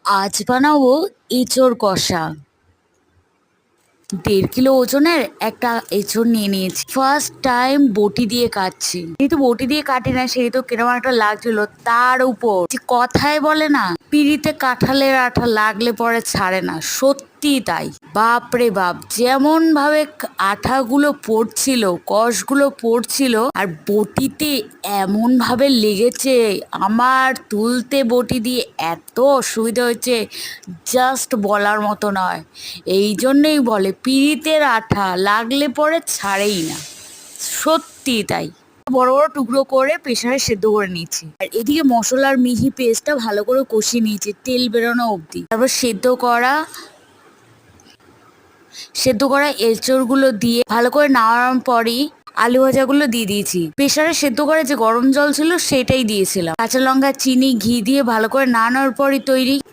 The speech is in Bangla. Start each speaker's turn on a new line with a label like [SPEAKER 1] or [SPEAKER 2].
[SPEAKER 1] আজ বানাবো এঁচোড় কষা। 1.5 কিলো ওজনের একটা এঁচোড় নিয়ে নিয়েছি। ফার্স্ট টাইম বটি দিয়ে কাটছি, যেহেতু বটি দিয়ে কাটি না সেহেতু কিরকম একটা লাগছিল। তার উপর যে কথায় বলে না, পিঁড়িতে কাঁঠালের আঠা লাগলে পরে ছাড়ে না, সত্যি তাই। বাপ রে বাপ, যেমন ভাবে আঠাগুলো পড়ছিল, কষগুলো পড়ছিল, আর বটিতে এমন ভাবে লেগেছে, আমার তুলতে বটি দিয়ে এত অসুবিধা হয়েছে, জাস্ট বলার মতো নয়। এই জন্যই বলে পিঁড়িতের আঠা লাগলে পরে ছাড়েই না, সত্যি তাই। বড় বড় টুকরো করে প্রেসারে সেদ্ধ করে নিয়েছি, আর এদিকে মশলার মিহি পেস্টটা ভালো করে কষিয়ে নিয়েছি তেল বেরোনো অবধি। তারপর সেদ্ধ করা এঁচড়গুলো দিয়ে ভালো করে নাড়ানোর পরই আলু ভাজাগুলো দিয়ে দিয়েছি। প্রেসারে সেদ্ধ করে যে গরম জল ছিল সেটাই দিয়েছিলাম। কাঁচা লঙ্কা, চিনি, ঘি দিয়ে ভালো করে নাড়ানোর পরই তৈরি